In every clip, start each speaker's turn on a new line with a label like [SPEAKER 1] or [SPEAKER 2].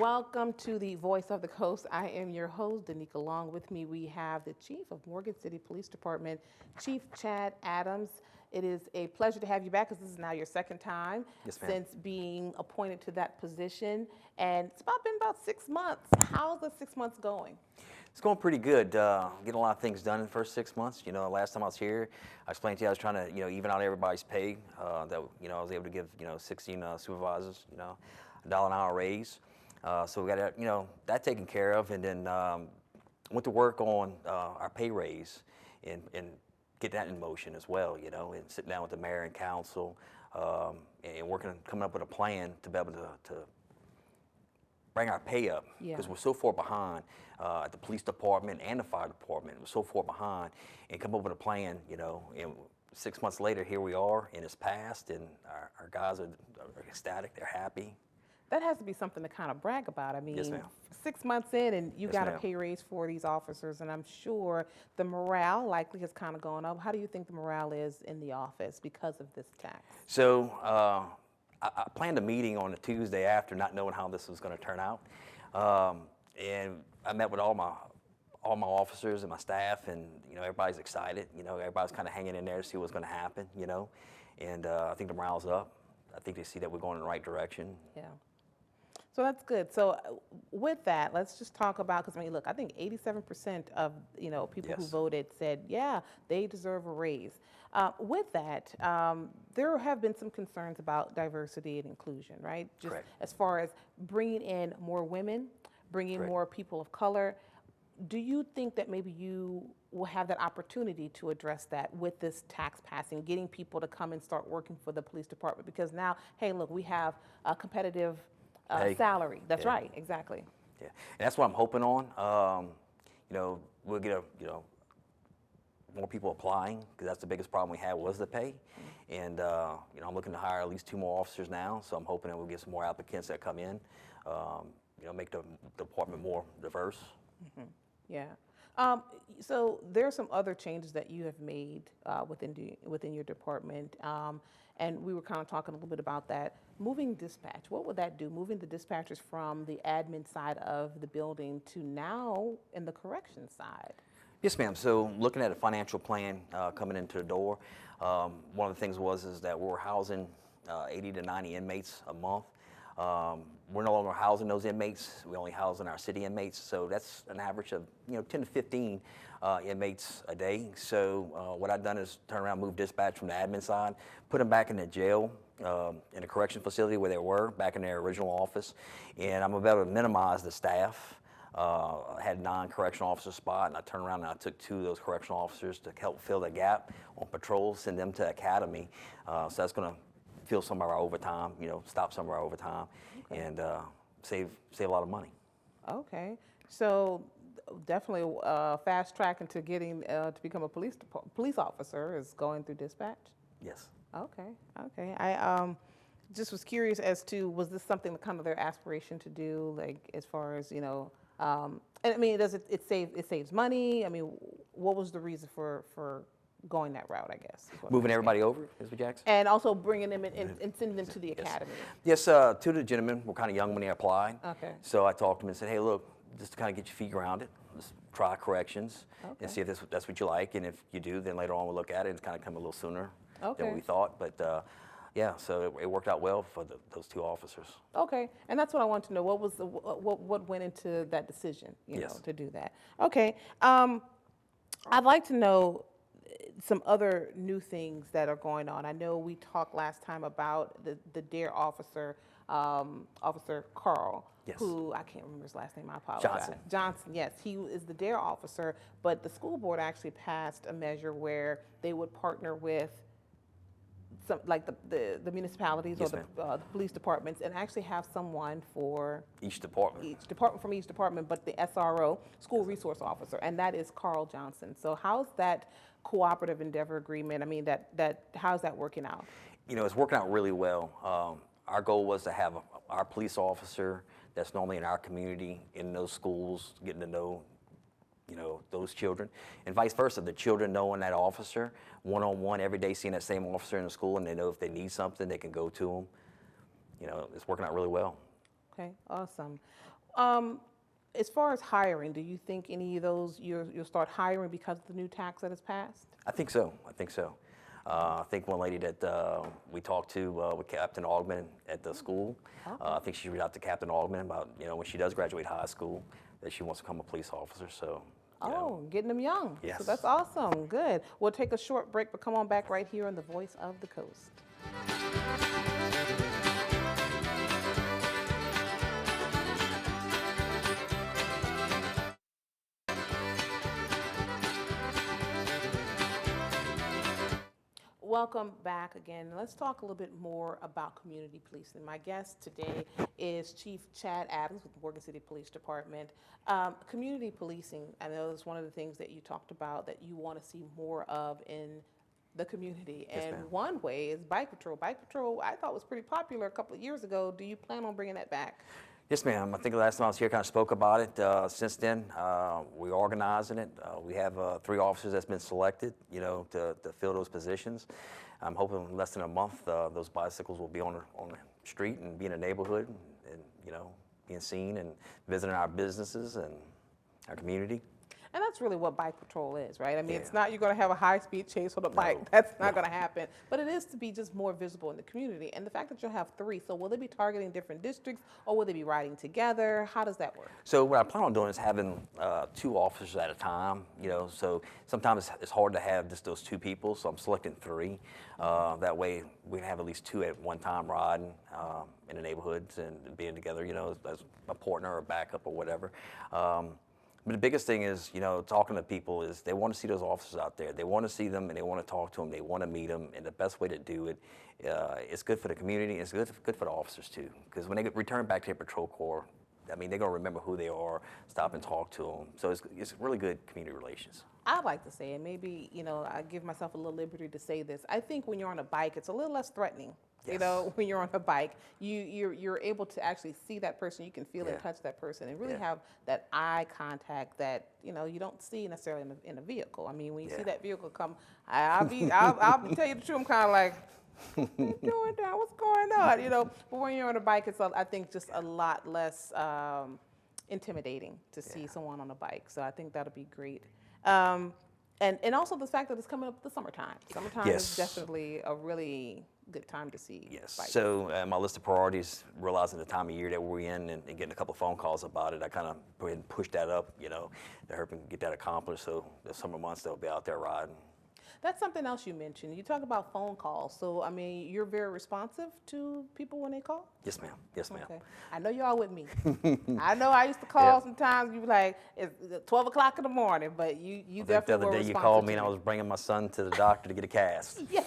[SPEAKER 1] Welcome to the Voice of the Coast. I am your host, Danica. Along with me, we have the Chief of Morgan City Police Department, Chief Chad Adams. It is a pleasure to have you back because this is now your second time since being appointed to that position. And it's been about 6 months. How's the 6 months going?
[SPEAKER 2] It's going pretty good. Getting a lot of things done in the first 6 months. You know, last time I was here, I explained to you I was trying to, even out everybody's pay. That I was able to give, 16 supervisors, $1 an hour raise. So we got, that taken care of, and then went to work on our pay raise and get that in motion as well. And sitting down with the mayor and council and coming up with a plan to be able to bring our pay up, because we're so far behind at the police department and the fire department. We're so far behind, and come up with a plan, and 6 months later, here we are, and it's passed, and our guys are ecstatic, they're happy.
[SPEAKER 1] That has to be something to kind of brag about. I mean,
[SPEAKER 2] Yes, ma'am.
[SPEAKER 1] 6 months in, and you got a
[SPEAKER 2] ma'am.
[SPEAKER 1] pay raise for these officers, and I'm sure the morale likely has kind of gone up. How do you think the morale is in the office because of this tax?
[SPEAKER 2] So I planned a meeting on a Tuesday after, not knowing how this was going to turn out, and I met with all my officers and my staff, and everybody's excited. Everybody's kind of hanging in there to see what's going to happen. And I think the morale's up. I think they see that we're going in the right direction.
[SPEAKER 1] Yeah. So that's good. So with that, let's just talk about, because look, I think 87% of people who voted said, yeah, they deserve a raise. With that, there have been some concerns about diversity and inclusion, right? Just
[SPEAKER 2] Correct.
[SPEAKER 1] as far as bringing in more women, bringing
[SPEAKER 2] Correct.
[SPEAKER 1] more people of color. Do you think that maybe you will have that opportunity to address that with this tax passing, getting people to come and start working for the police department? Because now, hey, look, we have a competitive salary. That's right, exactly.
[SPEAKER 2] Yeah, and that's what I'm hoping on. We'll get more people applying, because that's the biggest problem we had was the pay. And I'm looking to hire at least 2 more officers now, so I'm hoping that we'll get some more applicants that come in. Make the department more diverse.
[SPEAKER 1] Mm-hmm. Yeah. So there are some other changes that you have made within your department, and we were kind of talking a little bit about that. Moving dispatch, what would that do? Moving the dispatchers from the admin side of the building to now in the corrections side?
[SPEAKER 2] Yes, ma'am. So looking at a financial plan coming into the door, one of the things is that we're housing 80 to 90 inmates a month. We're no longer housing those inmates. We're only housing our city inmates. So that's an average of 10 to 15 inmates a day. So what I've done is turn around, move dispatch from the admin side, put them back in the jail, in a correction facility where they were, back in their original office. And I'm able to minimize the staff. I had 9 correctional officer spot, and I turned around and I took 2 of those correctional officers to help fill the gap on patrol, send them to academy. So that's going to fill some of our overtime, stop some of our overtime, and save a lot of money.
[SPEAKER 1] Okay, so definitely fast track into getting to become a police officer is going through dispatch.
[SPEAKER 2] Yes.
[SPEAKER 1] Okay. I just was curious as to, was this something that kind of their aspiration to do, like as far as and I mean, it saves money? I mean, what was the reason for going that route, I guess?
[SPEAKER 2] Moving everybody over, is what Jackson?
[SPEAKER 1] And also bringing them in and sending them to the academy.
[SPEAKER 2] Yes, 2 of the gentlemen were kind of young when they applied.
[SPEAKER 1] Okay.
[SPEAKER 2] So I talked to them and said, hey, look, just to kind of get your feet grounded, let's try corrections and see if that's what you like. And if you do, then later on we'll look at it. It's kind of come a little sooner than we thought. But yeah, so it worked out well for those 2 officers.
[SPEAKER 1] Okay, and that's what I want to know. What was what went into that decision,
[SPEAKER 2] Yes.
[SPEAKER 1] to do that? Okay, I'd like to know some other new things that are going on. I know we talked last time about the DARE officer, Officer Carl, who I can't remember his last name. I apologize. Johnson. Yes, he is the DARE officer. But the school board actually passed a measure where they would partner with some, like the municipalities or the police departments, and actually have someone for
[SPEAKER 2] each department.
[SPEAKER 1] From each department, but the SRO, school resource officer, and that is Carl Johnson. So how's that cooperative endeavor agreement? I mean, how's that working out?
[SPEAKER 2] It's working out really well. Our goal was to have our police officer that's normally in our community, in those schools, getting to know those children, and vice versa. The children knowing that officer one-on-one every day, seeing that same officer in the school, and they know if they need something, they can go to them. It's working out really well.
[SPEAKER 1] Okay, awesome. as far as hiring, do you think any of those you'll start hiring because of the new tax that has passed?
[SPEAKER 2] I think so. I think so. I think one lady that we talked to with Captain Augman at the school, I think she reached out to Captain Augman about, when she does graduate high school, that she wants to become a police officer. So,
[SPEAKER 1] Getting them young.
[SPEAKER 2] Yes.
[SPEAKER 1] So that's awesome. Good. We'll take a short break, but come on back right here on the Voice of the Coast. Welcome back again. Let's talk a little bit more about community policing. My guest today is Chief Chad Adams with the Morgan City Police Department. Community policing, I know is one of the things that you talked about that you want to see more of in the community.
[SPEAKER 2] Yes,
[SPEAKER 1] And
[SPEAKER 2] ma'am.
[SPEAKER 1] one way is Bike Patrol. Bike Patrol, I thought was pretty popular a couple of years ago. Do you plan on bringing that back?
[SPEAKER 2] Yes, ma'am. I think the last time I was here, kind of spoke about it. Since then, we're organizing it. We have 3 officers that's been selected, to fill those positions. I'm hoping in less than a month, those bicycles will be on the street and be in the neighborhood, and being seen and visiting our businesses and our community.
[SPEAKER 1] And that's really what Bike Patrol is, right? I mean, it's
[SPEAKER 2] Yeah.
[SPEAKER 1] not you're going to have a high-speed chase on a bike.
[SPEAKER 2] No,
[SPEAKER 1] That's not
[SPEAKER 2] no.
[SPEAKER 1] going to happen. But it is to be just more visible in the community. And the fact that you'll have 3, so will they be targeting different districts, or will they be riding together? How does that work?
[SPEAKER 2] So what I plan on doing is having 2 officers at a time. So sometimes it's hard to have just those 2 people. So I'm selecting 3. That way we can have at least 2 at one time riding in the neighborhoods and being together. As a partner or backup or whatever. But the biggest thing is, talking to people is they want to see those officers out there. They want to see them and they want to talk to them. They want to meet them. And the best way to do it, it's good for the community. It's good for the officers too. Because when they return back to their patrol corps, I mean, they're going to remember who they are, stop and talk to them. So it's really good community relations.
[SPEAKER 1] I like to say, and maybe, I give myself a little liberty to say this. I think when you're on a bike, it's a little less threatening.
[SPEAKER 2] Yes.
[SPEAKER 1] When you're on a bike, you're able to actually see that person. You can feel and touch that person, and really
[SPEAKER 2] Yeah.
[SPEAKER 1] have that eye contact that you don't see necessarily in a vehicle. I mean, when you see
[SPEAKER 2] Yeah.
[SPEAKER 1] that vehicle come, I'll tell you the truth. I'm kind of like, what you doing down? What's going on? But when you're on a bike, it's I think just a lot less intimidating to see someone on a bike. So I think that'll be great. And also the fact that it's coming up the summertime. Summertime
[SPEAKER 2] Yes.
[SPEAKER 1] is definitely a really good time to see
[SPEAKER 2] Yes.
[SPEAKER 1] bikes.
[SPEAKER 2] So my list of priorities, realizing the time of year that we're in and getting a couple of phone calls about it, I kind of go ahead and push that up, to help and get that accomplished. So the summer months they'll be out there riding.
[SPEAKER 1] That's something else you mentioned. You talk about phone calls. So, I mean, you're very responsive to people when they call?
[SPEAKER 2] Yes, ma'am. Yes, ma'am.
[SPEAKER 1] Okay. I know y'all with me. I know I used to call
[SPEAKER 2] Yep.
[SPEAKER 1] sometimes. You be like, it's 12 o'clock in the morning, but you
[SPEAKER 2] I think
[SPEAKER 1] definitely
[SPEAKER 2] the other
[SPEAKER 1] were
[SPEAKER 2] day you
[SPEAKER 1] responsive
[SPEAKER 2] called
[SPEAKER 1] to
[SPEAKER 2] me and I was bringing my son to the doctor to get a cast.
[SPEAKER 1] Yeah,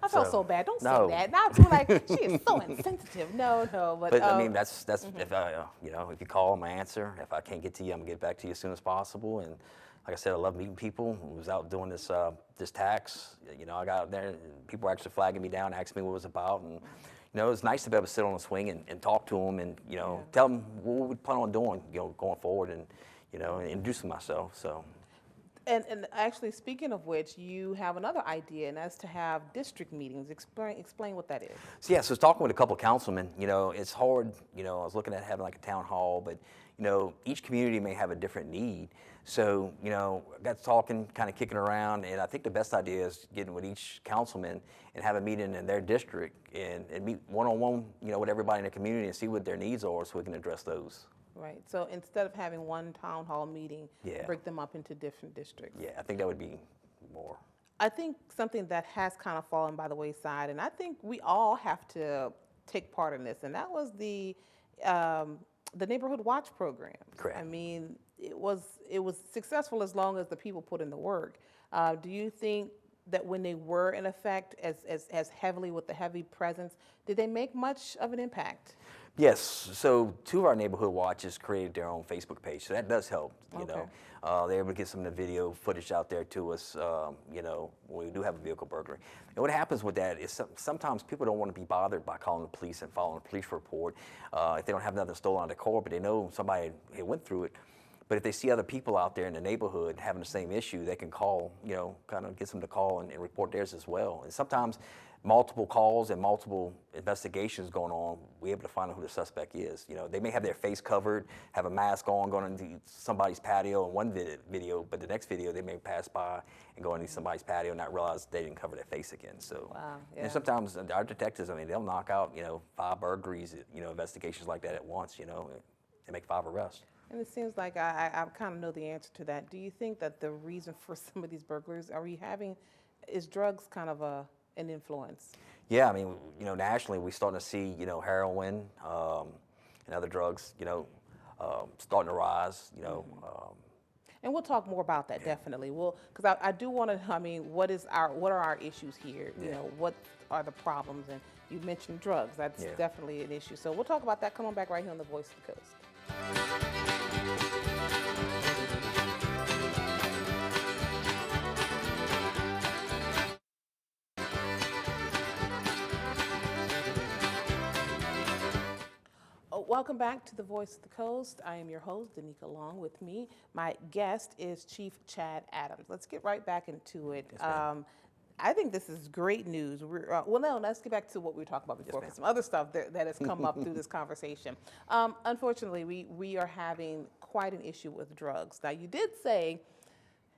[SPEAKER 1] I felt
[SPEAKER 2] So,
[SPEAKER 1] so bad. Don't
[SPEAKER 2] no.
[SPEAKER 1] say that. Now I feel like she is so insensitive. No, but
[SPEAKER 2] But I mean, that's if I, if you call, I'm answer. If I can't get to you, I'm gonna get back to you as soon as possible. And like I said, I love meeting people. I was out doing this tax. I got out there and people were actually flagging me down, asking me what it was about. And it's nice to be able to sit on a swing and talk to them and tell them what we plan on doing, going forward and and introducing myself. So.
[SPEAKER 1] And actually, speaking of which, you have another idea, and that's to have district meetings. Explain what that is.
[SPEAKER 2] So yeah, so I was talking with a couple of councilmen. It's hard. I was looking at having like a town hall, but each community may have a different need. So I got to talking, kind of kicking around, and I think the best idea is getting with each councilman and have a meeting in their district and meet one-on-one, with everybody in the community and see what their needs are, so we can address those.
[SPEAKER 1] Right. So instead of having one town hall meeting,
[SPEAKER 2] Yeah.
[SPEAKER 1] break them up into different districts.
[SPEAKER 2] Yeah, I think that would be more.
[SPEAKER 1] I think something that has kind of fallen by the wayside, and I think we all have to take part in this, and that was the neighborhood watch program.
[SPEAKER 2] Correct.
[SPEAKER 1] I mean, it was successful as long as the people put in the work. Do you think that when they were in effect as heavily with the heavy presence, did they make much of an impact?
[SPEAKER 2] Yes, so 2 of our neighborhood watches created their own Facebook page, so that does help,
[SPEAKER 1] Okay.
[SPEAKER 2] They're able to get some of the video footage out there to us, when we do have a vehicle burglary. And what happens with that is sometimes people don't want to be bothered by calling the police and filing a police report if they don't have nothing stolen out of their car, but they know somebody had went through it. But if they see other people out there in the neighborhood having the same issue, they can call, kind of get them to call and report theirs as well. And sometimes multiple calls and multiple investigations going on, we're able to find out who the suspect is. You know, they may have their face covered, have a mask on, going into somebody's patio in one video, but the next video they may pass by and go into somebody's patio and not realize they didn't cover their face again. So,
[SPEAKER 1] Wow, yeah.
[SPEAKER 2] and sometimes our detectives, I mean, they'll knock out, 5 burglaries, investigations like that at once, they make 5 arrests.
[SPEAKER 1] And it seems like I kind of know the answer to that. Do you think that the reason for some of these burglaries is drugs kind of an influence?
[SPEAKER 2] Yeah, I mean, nationally, we're starting to see, heroin and other drugs, starting to rise,
[SPEAKER 1] And we'll talk more about that, definitely. Because I do want to. I mean, what are our issues here?
[SPEAKER 2] Yeah.
[SPEAKER 1] What are the problems? And you mentioned drugs. That's
[SPEAKER 2] Yeah.
[SPEAKER 1] definitely an issue. So we'll talk about that. Come on back right here on the Voice of the Coast. Welcome back to the Voice of the Coast. I am your host, Danica Long. With me, my guest is Chief Chad Adams. Let's get right back into it.
[SPEAKER 2] Yes, ma'am.
[SPEAKER 1] I think this is great news. Let's get back to what we were talking about before,
[SPEAKER 2] ma'am.
[SPEAKER 1] some other stuff that has come up through this conversation. Unfortunately, we are having quite an issue with drugs. Now, you did say,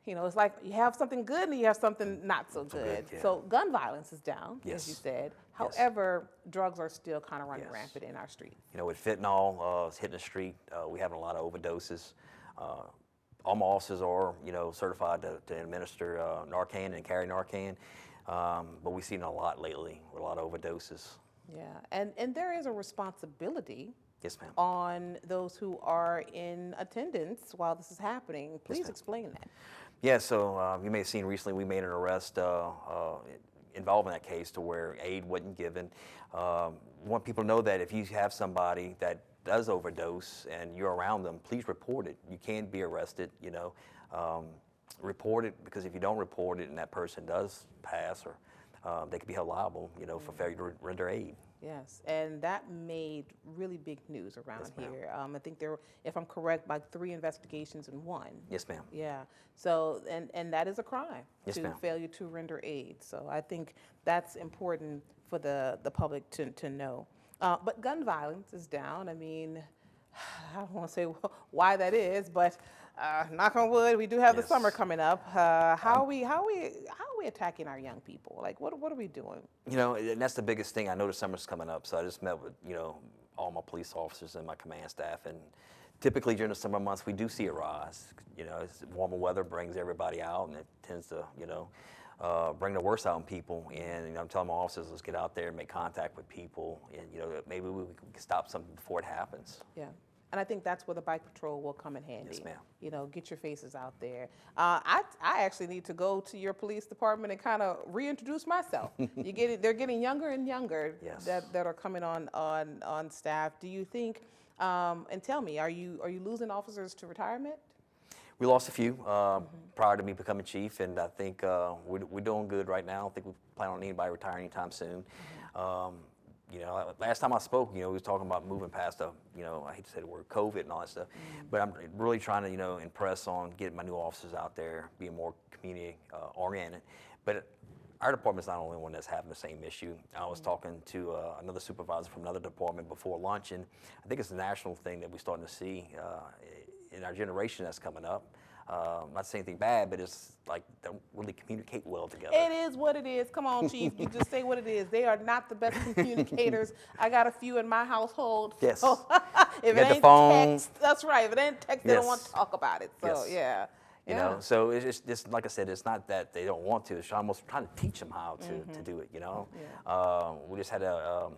[SPEAKER 1] it's like you have something good and you have something not so good.
[SPEAKER 2] yeah.
[SPEAKER 1] So gun violence is down, as
[SPEAKER 2] Yes.
[SPEAKER 1] you said.
[SPEAKER 2] Yes.
[SPEAKER 1] However, drugs are still kind of running
[SPEAKER 2] Yes.
[SPEAKER 1] rampant in our streets.
[SPEAKER 2] With fentanyl hitting the street, we having a lot of overdoses. All my officers are, certified to administer Narcan and carry Narcan, but we've seen a lot lately with a lot of overdoses.
[SPEAKER 1] Yeah, and there is a responsibility
[SPEAKER 2] Yes, ma'am.
[SPEAKER 1] on those who are in attendance while this is happening. Please
[SPEAKER 2] ma'am.
[SPEAKER 1] explain that.
[SPEAKER 2] Yeah, so you may have seen recently we made an arrest involving that case to where aid wasn't given. Want people to know that if you have somebody that does overdose and you're around them, please report it. You can be arrested, report it, because if you don't report it and that person does pass, or they could be held liable, for failure to render aid.
[SPEAKER 1] Yes, and that made really big news around
[SPEAKER 2] Yes, ma'am.
[SPEAKER 1] here. I think there were, if I'm correct, like 3 investigations in one.
[SPEAKER 2] Yes, ma'am.
[SPEAKER 1] Yeah. So, and that is a crime,
[SPEAKER 2] Yes,
[SPEAKER 1] to
[SPEAKER 2] ma'am.
[SPEAKER 1] failure to render aid. So I think that's important for the public to know. But gun violence is down. I mean, I don't want to say why that is, but knock on wood, we do have the
[SPEAKER 2] Yes.
[SPEAKER 1] summer coming up. How are we attacking our young people? Like, what are we doing?
[SPEAKER 2] And that's the biggest thing. I know the summer's coming up, so I just met with, all my police officers and my command staff, and typically during the summer months, we do see a rise. Warmer weather brings everybody out, and it tends to, bring the worst out in people. And I'm telling my officers, let's get out there and make contact with people, and maybe we can stop something before it happens.
[SPEAKER 1] Yeah. And I think that's where the bike patrol will come in handy.
[SPEAKER 2] Yes, ma'am.
[SPEAKER 1] Get your faces out there. I actually need to go to your police department and kind of reintroduce myself. They're getting younger and younger.
[SPEAKER 2] Yes.
[SPEAKER 1] that are coming on staff. Do you think? And tell me, are you losing officers to retirement?
[SPEAKER 2] We lost a few prior to me becoming chief, and I think we're doing good right now. I don't think we plan on anybody retiring anytime soon. Last time I spoke, we was talking about moving past I hate to say the word COVID and all that stuff, but I'm really trying to, impress on getting my new officers out there, being more community oriented. But our department's not the only one that's having the same issue. I was talking to another supervisor from another department before lunch, and I think it's a national thing that we're starting to see in our generation that's coming up. Not saying anything bad, but it's like they don't really communicate well together.
[SPEAKER 1] It is what it is. Come on, Chief. You just say what it is. They are not the best communicators. I got a few in my household.
[SPEAKER 2] Yes.
[SPEAKER 1] So if
[SPEAKER 2] You
[SPEAKER 1] it
[SPEAKER 2] got the
[SPEAKER 1] ain't
[SPEAKER 2] phone.
[SPEAKER 1] text, that's right. If it ain't text, they don't
[SPEAKER 2] Yes.
[SPEAKER 1] want to talk about it. So
[SPEAKER 2] Yes.
[SPEAKER 1] yeah. Yeah.
[SPEAKER 2] So it's just like I said, it's not that they don't want to. It's almost trying to teach them how to do it. We just had a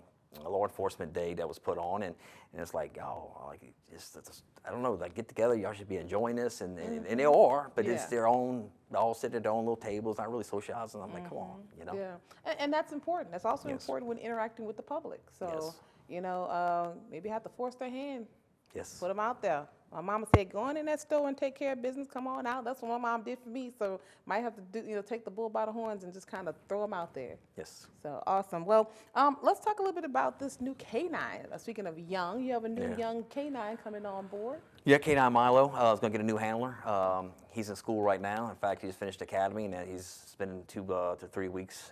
[SPEAKER 2] law enforcement day that was put on, and it's like, I don't know, like get together, y'all should be enjoying this, and they are, but it's
[SPEAKER 1] Yeah.
[SPEAKER 2] their own. They all sit at their own little tables, not really socializing. I'm like, come on,
[SPEAKER 1] Yeah, and that's important. That's also
[SPEAKER 2] Yes.
[SPEAKER 1] important when interacting with the public. So,
[SPEAKER 2] Yes.
[SPEAKER 1] maybe have to force their hand,
[SPEAKER 2] Yes.
[SPEAKER 1] put them out there. My mama said, go on in that store and take care of business. Come on out. That's what my mom did for me. So might have to do, take the bull by the horns and just kind of throw them out there.
[SPEAKER 2] Yes.
[SPEAKER 1] So awesome. Well, let's talk a little bit about this new canine. Speaking of young, you have a new
[SPEAKER 2] Yeah.
[SPEAKER 1] young canine coming on board.
[SPEAKER 2] Yeah, K9 Milo is going to get a new handler. He's in school right now. In fact, he just finished academy, and he's spending 2 to 3 weeks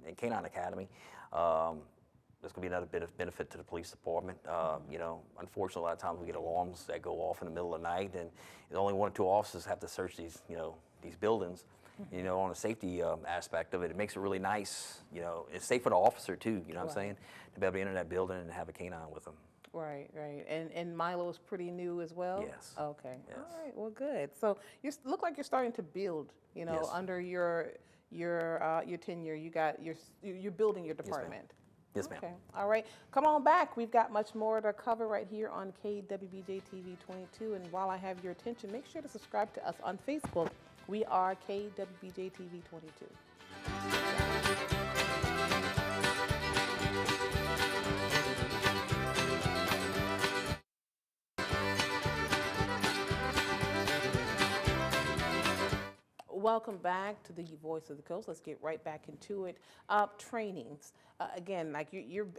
[SPEAKER 2] in K9 Academy. There's going to be another bit of benefit to the police department. Unfortunately, a lot of times we get alarms that go off in the middle of the night, and only 1 or 2 officers have to search these buildings. On the safety aspect of it, it makes it really nice. It's safe for the officer too. You know what I'm saying? To be able to enter that building and have a canine with them.
[SPEAKER 1] Right, right. And Milo's pretty new as well?
[SPEAKER 2] Yes.
[SPEAKER 1] Okay.
[SPEAKER 2] Yes.
[SPEAKER 1] All right, well, good. So you look like you're starting to build,
[SPEAKER 2] Yes.
[SPEAKER 1] under your tenure. You're building your department.
[SPEAKER 2] Yes, ma'am.
[SPEAKER 1] Okay. All right. Come on back. We've got much more to cover right here on KWBJ TV 22. And while I have your attention, make sure to subscribe to us on Facebook. We are KWBJ TV 22. Welcome back to the Voice of the Coast. Let's get right back into it. Trainings. Again, like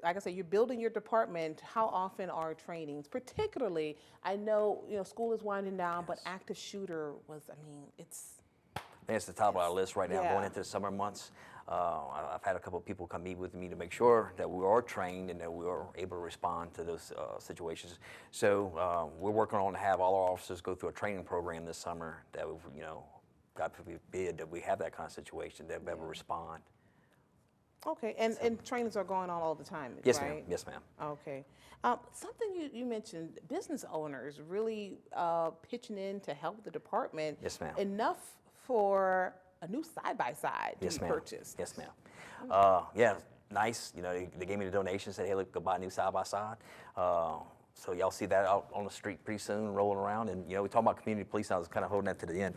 [SPEAKER 1] like I said, you're building your department. How often are trainings? Particularly, I know school is winding down, but active shooter was. I mean, it's.
[SPEAKER 2] I think it's the top of our list right now,
[SPEAKER 1] Yeah.
[SPEAKER 2] going into the summer months. I've had a couple of people come meet with me to make sure that we are trained and that we are able to respond to those situations. So we're working on to have all our officers go through a training program this summer that God forbid that we have that kind of situation, that we ever respond.
[SPEAKER 1] Okay, and trainings are going on all the time,
[SPEAKER 2] Yes,
[SPEAKER 1] right?
[SPEAKER 2] ma'am. Yes, ma'am.
[SPEAKER 1] Okay. Something you mentioned, business owners really pitching in to help the department.
[SPEAKER 2] Yes, ma'am.
[SPEAKER 1] Enough for a new side-by-side to
[SPEAKER 2] Yes,
[SPEAKER 1] be
[SPEAKER 2] ma'am.
[SPEAKER 1] purchased.
[SPEAKER 2] Yes, ma'am. Yeah, nice. They gave me the donation, said, hey, look, go buy a new side-by-side. So y'all see that out on the street pretty soon, rolling around. And, we talk about community policing. I was kind of holding that to the end.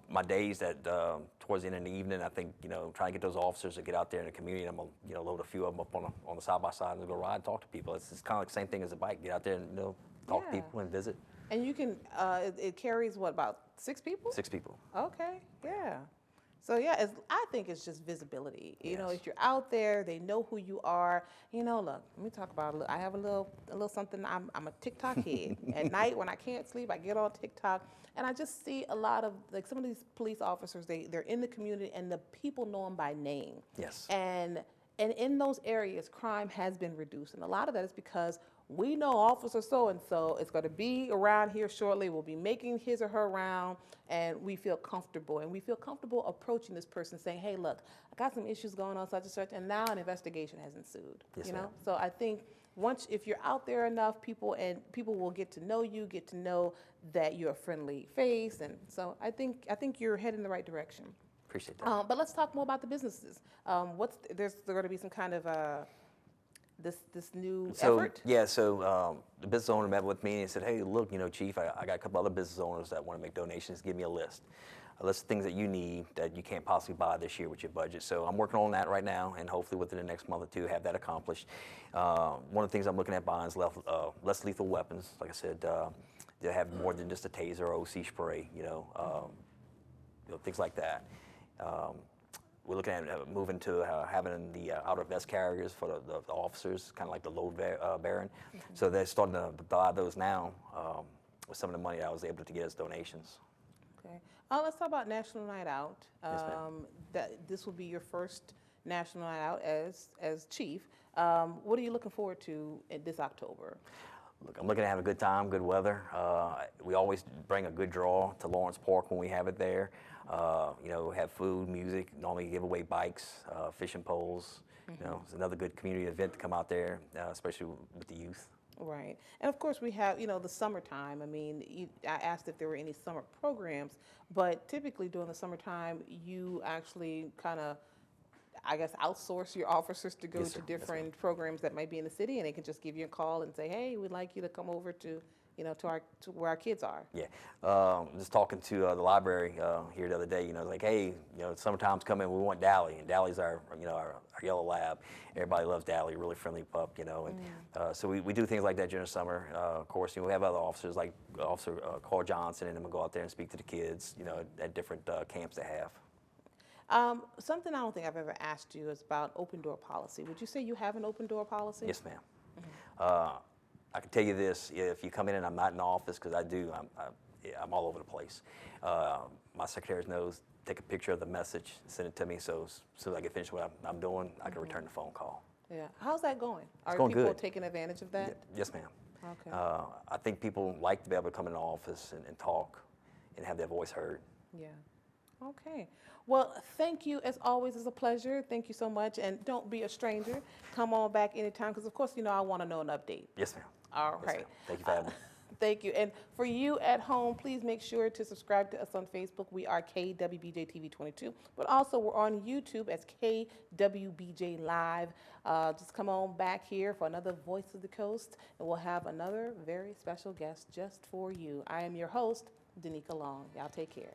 [SPEAKER 2] My days that towards the end of the evening, I think, trying to get those officers to get out there in the community. I'm going to, load a few of them up on the side-by-side and go ride and talk to people. It's kind of like the same thing as a bike. Get out there and, talk to
[SPEAKER 1] Yeah.
[SPEAKER 2] people and visit.
[SPEAKER 1] And you can, it carries what, about 6 people?
[SPEAKER 2] 6 people.
[SPEAKER 1] Okay, yeah. So yeah, I think it's just visibility.
[SPEAKER 2] Yes.
[SPEAKER 1] If you're out there, they know who you are. Look, let me talk about. I have a little something. I'm a TikTok head. At night when I can't sleep, I get on TikTok, and I just see a lot of some of these police officers. They're in the community, and the people know them by name.
[SPEAKER 2] Yes.
[SPEAKER 1] And in those areas, crime has been reduced, and a lot of that is because we know Officer so-and-so is going to be around here shortly. We'll be making his or her round, and we feel comfortable. And we feel comfortable approaching this person saying, hey, look, I got some issues going on, such and such, and now an investigation has ensued.
[SPEAKER 2] Yes, ma'am.
[SPEAKER 1] So I think if you're out there enough, people will get to know you, get to know that you're a friendly face. And so I think you're heading in the right direction.
[SPEAKER 2] Appreciate that.
[SPEAKER 1] But let's talk more about the businesses. There's going to be some kind of this new effort?
[SPEAKER 2] Yeah, so the business owner met with me and said, hey, look, Chief, I got a couple other business owners that want to make donations. Give me a list of things that you need that you can't possibly buy this year with your budget. So I'm working on that right now, and hopefully within the next month or two have that accomplished. One of the things I'm looking at buying is less lethal weapons. Like I said, they have more than just a taser or OC spray, things like that. We're looking at moving to having the outer vest carriers for the officers, kind of like the load bearing. So they're starting to buy those now with some of the money I was able to get as donations.
[SPEAKER 1] Okay. Let's talk about National Night Out.
[SPEAKER 2] Yes, ma'am.
[SPEAKER 1] This will be your first National Night Out as chief. What are you looking forward to this October?
[SPEAKER 2] Look, I'm looking to have a good time, good weather. We always bring a good draw to Lawrence Park when we have it there. Have food, music, normally give away bikes, fishing poles. It's another good community event to come out there, especially with the youth.
[SPEAKER 1] Right. And of course we have, the summertime. I mean, I asked if there were any summer programs, but typically during the summertime, you actually kind of, I guess, outsource your officers to go
[SPEAKER 2] Yes,
[SPEAKER 1] to
[SPEAKER 2] sir. Yes,
[SPEAKER 1] different programs that might be in the city, and they can just give you a call and say, hey, we'd like you to come over to, to where our kids are.
[SPEAKER 2] Yeah, just talking to the library here the other day, like, hey, summertime's coming, we want Dally, and Dally's our yellow lab. Everybody loves Dally, really friendly pup, and so we do things like that during the summer. Of course, we have other officers like Officer Carl Johnson, and them will go out there and speak to the kids, at different camps they have.
[SPEAKER 1] Something I don't think I've ever asked you is about open door policy. Would you say you have an open door policy?
[SPEAKER 2] Yes, ma'am. I can tell you this: if you come in and I'm not in the office, because I do, I'm all over the place. My secretary knows. Take a picture of the message, send it to me, so as soon as I get finished what I'm doing, I can return the phone call.
[SPEAKER 1] Yeah. How's that going? Are
[SPEAKER 2] going
[SPEAKER 1] people
[SPEAKER 2] good.
[SPEAKER 1] taking advantage of that?
[SPEAKER 2] Yes, ma'am.
[SPEAKER 1] Okay.
[SPEAKER 2] I think people like to be able to come in the office and talk and have their voice heard.
[SPEAKER 1] Yeah. Okay. Well, thank you. As always, it's a pleasure. Thank you so much. And don't be a stranger. Come on back anytime because, of course, I want to know an update.
[SPEAKER 2] Yes, ma'am.
[SPEAKER 1] All
[SPEAKER 2] Yes,
[SPEAKER 1] right.
[SPEAKER 2] ma'am. Thank you for having me.
[SPEAKER 1] Thank you. And for you at home, please make sure to subscribe to us on Facebook. We are KWBJ TV 22, but also we're on YouTube as KWBJ Live. Just come on back here for another Voice of the Coast, and we'll have another very special guest just for you. I am your host, Danica Long. Y'all take care.